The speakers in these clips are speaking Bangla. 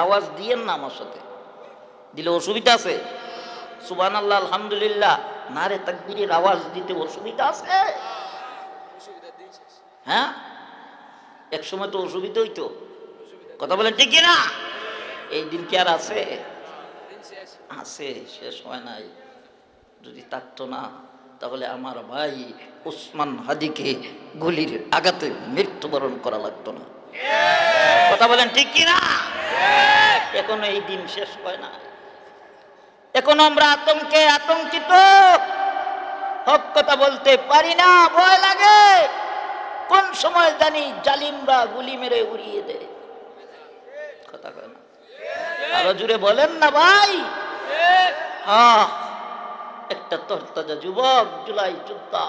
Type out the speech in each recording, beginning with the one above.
আওয়াজ দিয়েন না আমার সাথে, দিলে অসুবিধা আছে? সুবহানাল্লাহ, আলহামদুলিল্লাহ, নারে তাকবীরের আওয়াজ দিতে অসুবিধা আছে? হ্যাঁ, এক সময় তো অসুবিধা হইতো, কথা বলেন ঠিক কিনা? এই দিন কি আর আছে? আছে, শেষ হয় নাই। যদি থাকতো না তাহলে আমার ভাই উসমান হাদিকে গুলির আঘাতে মৃত্যুবরণ করা লাগতো না, কথা বলেন ঠিক কিনা? এখনো এই দিন শেষ হয় না, এখনো আমরা আতঙ্কে আতঙ্কিত, হক কথা বলতে পারি না, ভয় লাগে। কোন সময় জানি জালিমরা গুলি মেরে উড়িয়ে দেয়, কথা কয় না? আরো জুড়ে বলেন না ভাই। একটা তরতাজা যুবক, জুলাই যোদ্ধা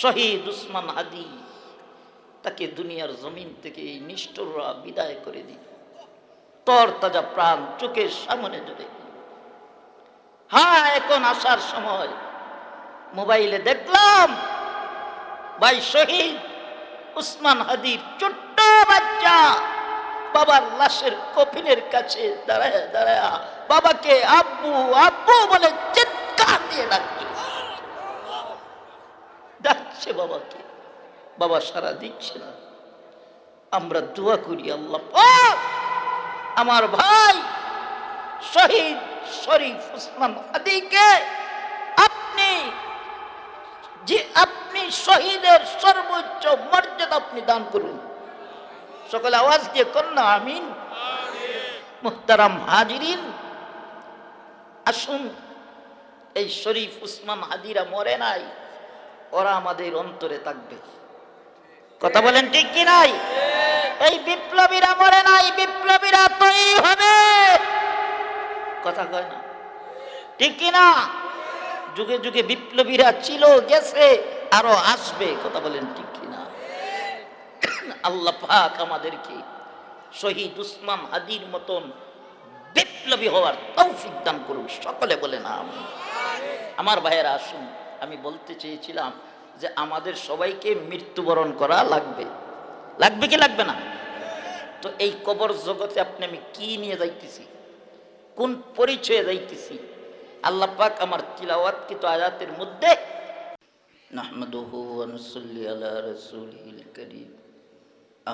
শহীদ উসমান হাদি, তাকে দুনিয়ার জমিন থেকে এই নিষ্ঠুররা বিদায় করে দিল, তরতাজা প্রাণ চোখের সামনে জুড়ে। হ্যাঁ, এখন আসার সময় মোবাইলে দেখলাম ভাই শহীদ উসমান হাদির ছোট্ট বাচ্চা বাবার লাশের কফিনের কাছে দাঁড়ায় দাঁড়ায় বাবাকে আব্বু আব্বু বলে চিৎকার দিয়ে ডাকছে বাবাকে। বাবা সারা দিচ্ছে না। আমরা দোয়া করি, আল্লাহ পাক আমার ভাই শহীদ শরীফ উসমান হাদিকে আপনি শহীদের সর্বোচ্চ মর্যাদা আপনি দান করুন। সকলে আওয়াজ দিয়ে কন্যা আমিন। মুহতারাম হাজিরিন, আসুন, এই শরীফ উসমান হাদিরা মরে নাই, ওরা আমাদের অন্তরে থাকবে, কথা বলেন ঠিক কি নাই? এই বিপ্লবীরা মরে নাই, বিপ্লবীরা তৈরি হবে, কথা কয় না ঠিক কিনা? যুগে যুগে বিপ্লবীরা ছিল, গেছে, আরো আসবে, কথা বলেন ঠিক কিনা? আল্লাহ পাক আমাদেরকে শহীদ উসমান হাদির মতন বিপ্লবী হওয়ার তৌফিক দান করুন, সকলে বলেন আমিন। আমার ভাইয়েরা আসুন, আমি বলতে চেয়েছিলাম যে আমাদের সবাইকে মৃত্যুবরণ করা লাগবে, লাগবে কি লাগবে না? তো এই কবর জগতে আপনি আমি কি নিয়ে যাইতেছি, কোন পরিচয়ে যাইতেছি? আল্লাহ পাক আমার তিলাওয়াতকৃত আয়াতের মধ্যে নাহমাদুহু ওয়া নুসাল্লি আলা রাসূলিল কারীম,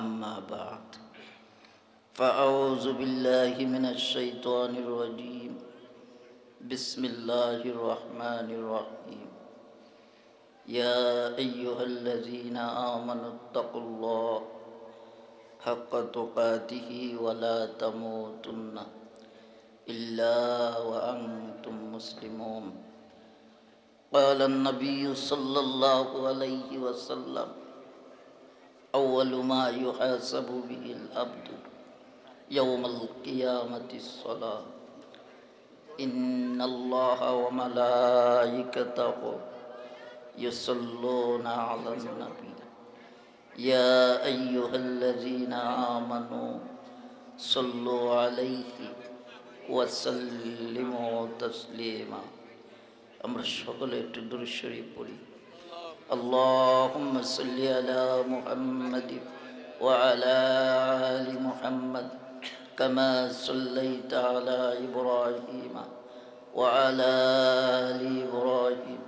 আম্মা বা'দ, ফাআউযু বিল্লাহি মিনাশ শাইতানির রাজীম, বিসমিল্লাহির রহমানির রহিম, ইয়া আইয়ুহাল্লাযীনা আমানুত্তাকুল্লাহ হাক্কা তুকাতিহি ওয়া লা তামুতুন্না ইল্লা ওয়া আনতুম মুসলিমুন। قال النبي صلى الله عليه وسلم أول ما يحاسب به العبد يوم القيامة الصلاة إن الله وملائكته يصلون على النبي يا أيها الذين آمنوا صلوا عليه وسلموا تسليما। আমরা সকলে একটু দুরূদ শরীফ পড়ি। আল্লাহুম্মা সাল্লি আলা মুহাম্মাদ ওয়া আলা আলি মুহাম্মাদ কামা সাল্লাইতা আলা ইব্রাহিম ওয়া আলা আলি ইব্রাহিম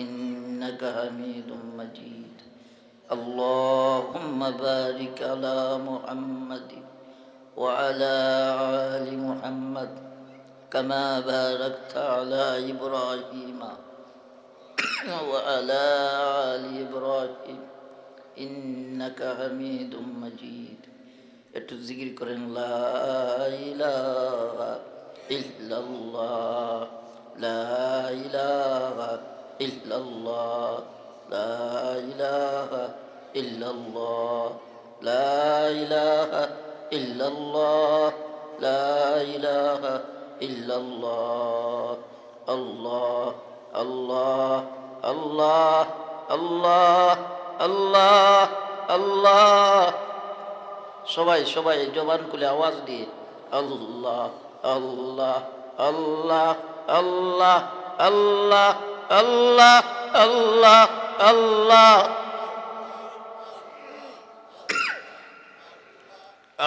ইন্নাকা হামিদুম মাজিদ। আল্লাহুম্মা বারিক আলা মুহাম্মাদ ওয়া আলা আলি মুহাম্মাদ كما باركت على إبراهيم وعلى آل إبراهيم إنك حميد مجيد। একটু জিকির করেন, লা ইলাহা ইল্লাল্লাহ, লা ইলাহা ইল্লাল্লাহ, লা ইলাহা ইল্লাল্লাহ, লা ইলাহা ইল্লাল্লাহ, লা ইলাহা ইল্লাল্লাহ। আল্লাহ আল্লাহ আল্লাহ আল্লাহ আল্লাহ আল্লাহ। সবাই সবাই জবান খুলে আওয়াজ দিয়ে আল্লাহ আল্লাহ আল্লাহ আল্লাহ আল্লাহ আল্লাহ আল্লাহ আল্লাহ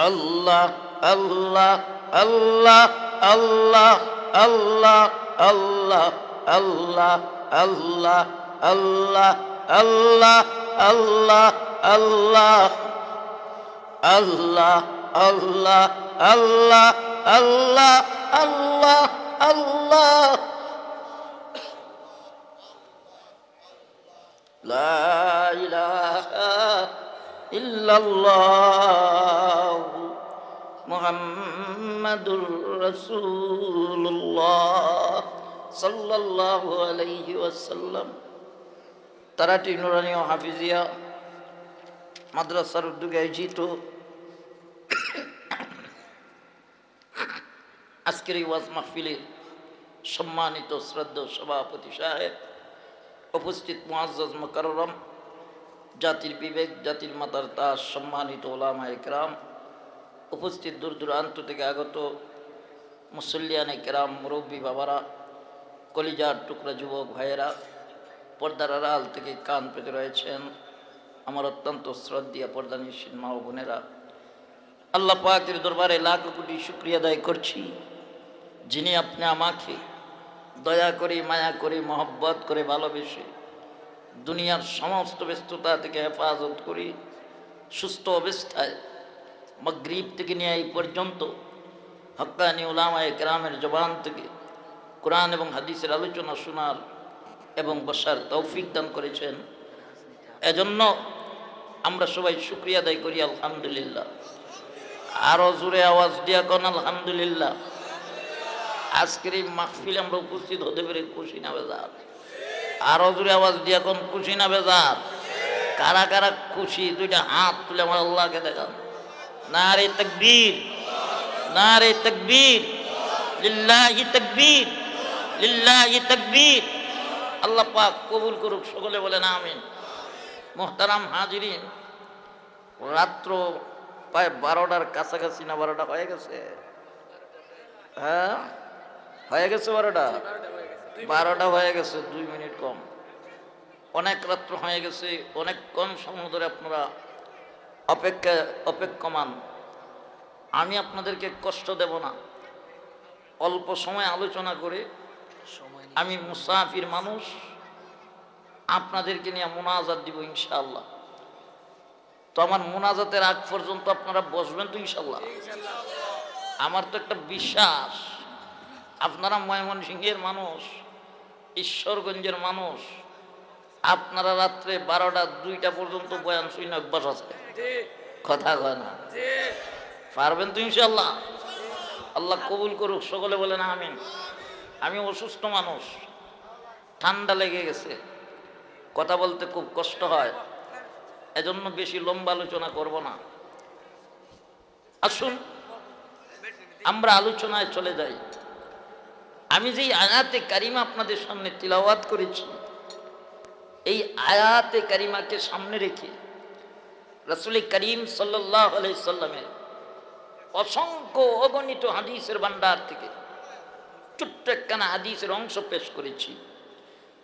আল্লাহ আল্লাহ আল্লাহ আল্লাহ আল্লাহ আল্লাহ আল্লাহ আল্লাহ আল্লাহ আল্লাহ আল্লাহ আল্লাহ আল্লাহ আল্লাহ আল্লাহ আল্লাহ আল্লাহ আল্লাহ লা ইলাহা ইল্লাল্লাহ মুহাম্মাদুর রাসূলুল্লাহ সাল্লাল্লাহু আলাইহি ওয়াসাল্লাম। তারাটি নুরানি ও হাফিজিয়া মাদ্রাসার উদ্যোগে আয়োজিত আজকের এই ওয়াজ মাহফিলের সম্মানিত শ্রদ্ধেয় সভাপতি সাহেব, উপস্থিত মুআজ্জাজ মুকাররম, জাতির বিবেক, জাতির মাতার তাজ, সম্মানিত ওলামা ইকরাম, উপস্থিত দূর দূরান্ত থেকে আগত মুসল্লিয়ানে কেরাম, মুরব্বী বাবারা, কলিজার টুকরা যুবক ভাইয়েরা, পর্দার আড়াল থেকে কান পেতে রয়েছেন আমার অত্যন্ত শ্রদ্ধেয় পর্দানিশীন মা ও বোনেরা, আল্লাহ পাকের দরবারে লাখ কোটি শুকরিয়া আদায় করছি, যিনি আপনি আমাকে দয়া করে, মায়া করে, মহব্বত করে, ভালোবেসে দুনিয়ার সমস্ত ব্যস্ততা থেকে হেফাজত করি, সুস্থ অবস্থায় মাগরিব থেকে নিয়ে এই পর্যন্ত হক্কানি উলামায়ে কেরামের জবান থেকে কোরআন এবং হাদিসের আলোচনা শোনার এবং বসার তৌফিক দান করেছেন। এজন্য আমরা সবাই শুকরিয়া আদায় করি আলহামদুলিল্লাহ। আরো জোরে আওয়াজ দিয়া কোন আলহামদুলিল্লাহ। আজকের এই মাহফিলে আমরা উপস্থিত হতে পেরে খুশি না বেজার? আরো জোরে আওয়াজ দিয়া কোন খুশি না বেজার? কারা কারা খুশি দুইটা হাত তুলে আমার আল্লাহকে দেখান। নারে তাকবীর, নারে তাকবীর, লিল্লাহি তাকবীর, লিল্লাহি তাকবীর। আল্লাহ পাক কবুল করুক, সকলে বলেন আমিন। মুহতারাম হাজিরিন, রাত্র প্রায় 12টার কাছাকাছি, না 12টা হয়ে গেছে? হ্যাঁ হয়ে গেছে, 12টা হয়ে গেছে, 2 মিনিট কম। অনেক রাত্র হয়ে গেছে, অনেক কম সময় ধরে আপনারা অপেক্ষমান। আমি আপনাদেরকে কষ্ট দেব না, অল্প সময় আলোচনা করে আমি মুসাফির মানুষ, আপনাদেরকে নিয়ে মুনাজাত দিব ইনশাআল্লাহ। তো আমার মুনাজাতের আগ পর্যন্ত আপনারা বসবেন তো ইনশাআল্লাহ? আমার তো একটা বিশ্বাস, আপনারা ময়মনসিংহের মানুষ, ঈশ্বরগঞ্জের মানুষ, আপনারা রাত্রে 12টা 2টা পর্যন্ত বয়ান শুনে অভ্যাস আছে, কথা কয় না? পারবেন তো ইনশাআল্লাহ? আল্লাহ কবুল করুক, সকলে বলেন আমিন। আমি অসুস্থ মানুষ, ঠান্ডা লেগে গেছে, কথা বলতে খুব কষ্ট হয়, এজন্য বেশি লম্বা আলোচনা করব না। আসুন আমরা আলোচনায় চলে যাই। আমি যেই আয়াতে কারিমা আপনাদের সামনে তিলাওয়াত করেছি, এই আয়াতে কারিমাকে সামনে রেখে রাসূল করিম সাল্লাল্লাহু আলাইহি সাল্লামের অসংখ্য অগণিত হাদিসের ভান্ডার থেকে ছোট্ট একখানা হাদিসের অংশ পেশ করেছি।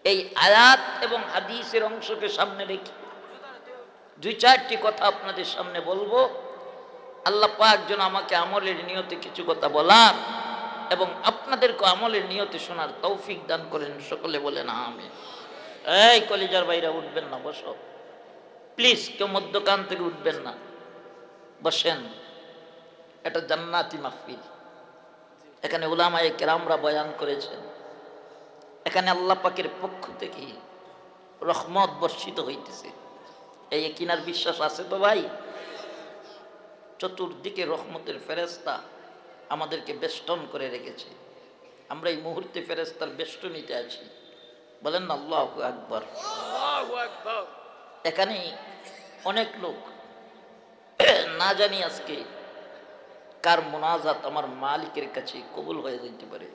এই আয়াত এবং হাদিসের অংশকে সামনে রেখে 2-4টি কথা আপনাদের সামনে বলবো। আল্লাহ পাক যেন আমাকে আমলের নিয়তে কিছু কথা বলার এবং আপনাদেরকে আমলের নিয়তে শোনার তৌফিক দান করেন, সকলে বলেন আমিন। এই কলিজার বাইরা উঠবেন না, বসো প্লিজ, কেউ মধ্যকান থেকে উঠবেন না, বসেন। এটা জান্নাতি মাহফিল, এখানে উলামায়ে কেরামরা বয়ান করেছেন, এখানে আল্লাহ পাকের পক্ষ থেকে রহমত বর্ষিত হইতেছে। এই কিনার বিশ্বাস আছে তো ভাই? চতুর্দিকে রহমতের ফেরেশতা আমাদেরকে বেষ্টন করে রেখেছে, আমরা এই মুহূর্তে ফেরেশতার বেষ্টনীতে আছি, বলেন না আল্লাহু আকবার। এখানে অনেক লোক না জানি আজকে কার মুনাজাত আমার মালিকের কাছে কবুল হয়ে যেতে পারে।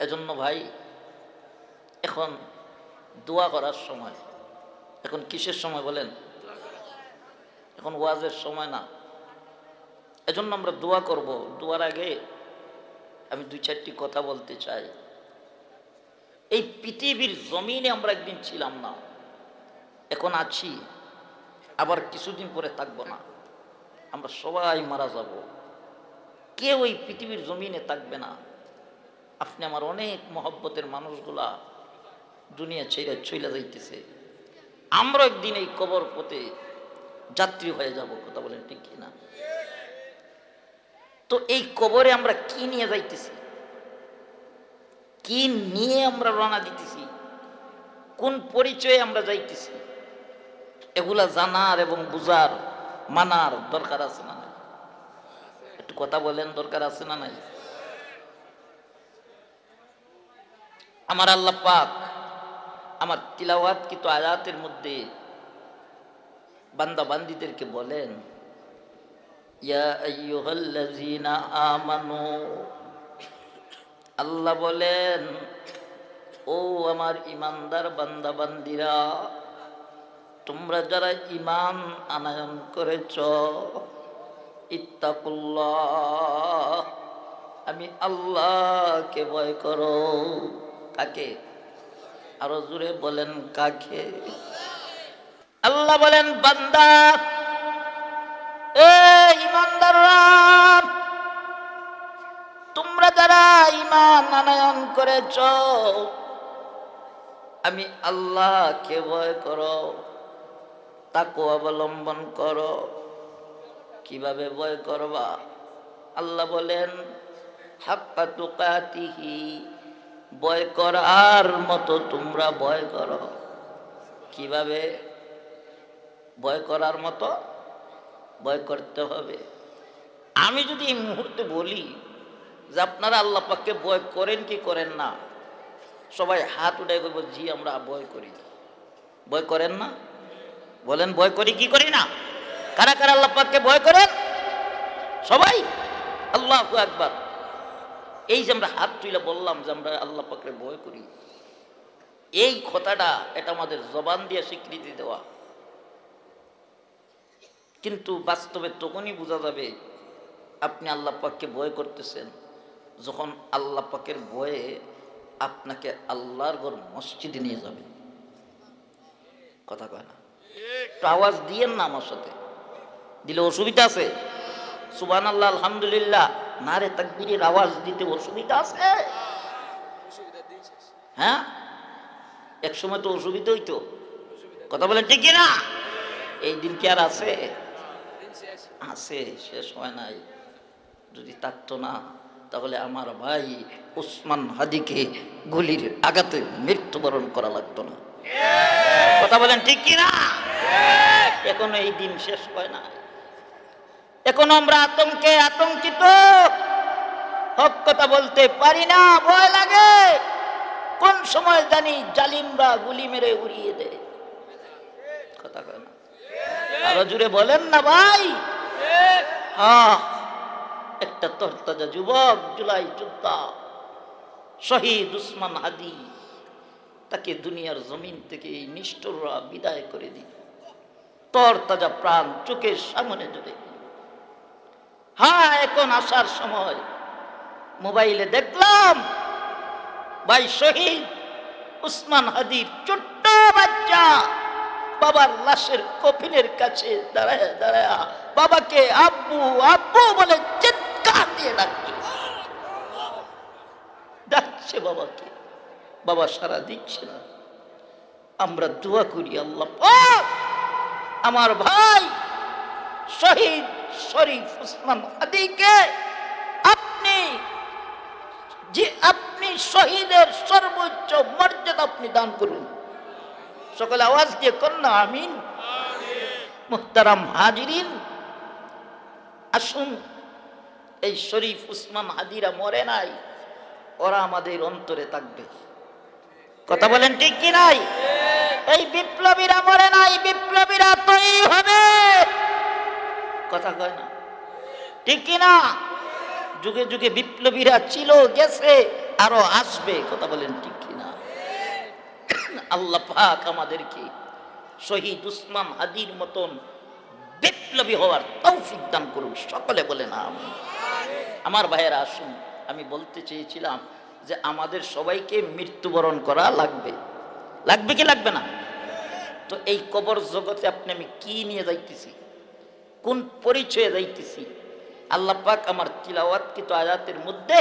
এজন্য ভাই, এখন দোয়া করার সময়। এখন কিসের সময় বলেন? এখন ওয়াজের সময় না, এজন্য আমরা দোয়া করব। দোয়ার আগে আমি 2-4টি কথা বলতে চাই। এই পৃথিবীর জমিনে আমরা একদিন ছিলাম না, এখন আছি, আবার কিছুদিন পরে থাকবো না। আমরা সবাই মারা যাব, কেউ এই পৃথিবীর জমিনে থাকবে না। আপনি আমার অনেক মহব্বতের মানুষগুলা দুনিয়া ছেড়ে চলে যাইতেছে, আমরা একদিন এই কবর পথে যাত্রী হয়ে যাব। কথা বলেন ঠিক কিনা? তো এই কবরে আমরা কি নিয়ে যাইতেছি, কি নিয়ে আমরা রওনা দিতেছি, কোন পরিচয়ে আমরা যাইতেছি, এগুলা জানার এবং বুঝার মানার দরকার আছে না নাই? একটু কথা বলেন, দরকার আছে না নাই? আমার আল্লাহ পাক আমার তিলাওয়াতকৃত আয়াতের মধ্যে বান্দা বান্দীদেরকে বলেন, ইয়া আইয়ুহাল্লাযীনা আমানু, আল্লাহ বলেন ও আমার ইমানদার বান্দা বান্দীরা, তোমরা যারা ঈমান আনয়ন করেছ, ইত্তাকুল্লাহ, আমি আল্লাহকে ভয় করো। কাকে? আরো জোরে বলেন, কাকে? আল্লাহ বলেন, বান্দা, এ ঈমানদাররা, তোমরা যারা ঈমান আনয়ন করেছ, আমি আল্লাহকে ভয় করো, তাকওয়া অবলম্বন করো। কিভাবে ভয় করবা? আল্লাহ বলেন, হাক্কা তুকাতিহি, ভয় করার মতো তোমরা ভয় করো। কিভাবে? ভয় করার মতো ভয় করতে হবে। আমি যদি এই মুহূর্তে বলি যে আপনারা আল্লাহ পাককে ভয় করেন কি করেন না, সবাই হাত উঠাই করবো, জি আমরা ভয় করি। ভয় করেন না? বলেন, ভয় করি কি করি না? কারা কারা আল্লাহ পাককে ভয় করেন? সবাই আল্লাহু আকবার। এই যে আমরা হাত তুলে বললাম যে আমরা আল্লাহ পাককে ভয় করি, এই কথাটা এটা আমাদের জবান দিয়ে স্বীকৃতি দেওয়া, কিন্তু বাস্তবে তখনই বোঝা যাবে আপনি আল্লাহ পাককে ভয় করতেছেন যখন আল্লাহ পাকের ভয়ে আপনাকে আল্লাহর ঘর মসজিদে নিয়ে যাবে। কথা কয় না? একটু আওয়াজ দিয়েন না আমার সাথে, দিলে অসুবিধা আছে? সুবহানাল্লাহ, আলহামদুলিল্লাহ, নারে তাকবীরের আওয়াজ দিতে অসুবিধা আছে? হ্যাঁ, এক সময় তো অসুবিধা হইতো। কথা বলেন ঠিক না? এই দিন কি আর আছে? আছে, শেষ হয় নাই। যদি থাকতো না তাহলে আমার ভাই উসমান হাদিকে গুলির আঘাতে মৃত্যুবরণ করা লাগতো না। কথা বলেন ঠিক কিনা? এখনো এই দিন শেষ হয় না, এখনো আমরা আতঙ্কে আতঙ্কিত, হক কথা বলতে পারি না, ভয় লাগে। কোন সময় জানি জালিমরা গুলি মেরে উড়িয়ে দেয়। কথা কয় না? আরো জুড়ে বলেন না ভাই। একটা তরতাজা যুবক, জুলাই যোদ্ধা শহীদ উসমান হাদি, তাকে দুনিয়ার জমিন থেকে এই নিষ্ঠুররা বিদায় করে দিল। তরতাজা প্রাণ চোখের সামনে জুড়ে। হ্যাঁ, এখন আসার সময় মোবাইলে দেখলাম ভাই শহীদ উসমান হাদির ছোট্ট বাচ্চা বাবার লাশের কফিনের কাছে দাঁড়ায় দাঁড়ায় বাবাকে আব্বু আব্বু বলে চিৎকার দিয়ে ডাকছে বাবাকে। বাবা সারা দিচ্ছে না। আমরা দোয়া করি, আল্লাহ পাক আমার ভাই শহীদ শরীফ উসমান হাদিকে আপনি শহীদের সর্বোচ্চ মর্যাদা আপনি দান করুন। সকলে আওয়াজ দিয়ে কন্যা আমিন। মুহতারাম হাজিরিন, আসুন, এই শরীফ উসমান হাদিরা মরে নাই, ওরা আমাদের অন্তরে থাকবে। কথা বলেন ঠিক কি নাই? এই বিপ্লবীরা মরে নাই, বিপ্লবীরা তৈরি হবে। কথা কয় না? ঠিক কি না? যুগে যুগে বিপ্লবীরা ছিল, গেছে, আরো আসবে। কথা বলেন ঠিক কি না? আল্লাহ পাক আমাদেরকে শহীদ উসমান হাদির মতন বিপ্লবী হওয়ার তৌফিক দান করুন। সকলে বলেন আমিন। আমার ভাইয়েরা আসুন, আমি বলতে চেয়েছিলাম যে আমাদের সবাইকে মৃত্যুবরণ করা লাগবে। লাগবে কি লাগবে না? তো এই কবর জগতে আপনি আমি কি নিয়ে যাইতেছি? কোন পরিচয়ে যাইতেছি। আল্লাহ পাক আমার তিলাওয়াতকৃত আয়াতের মধ্যে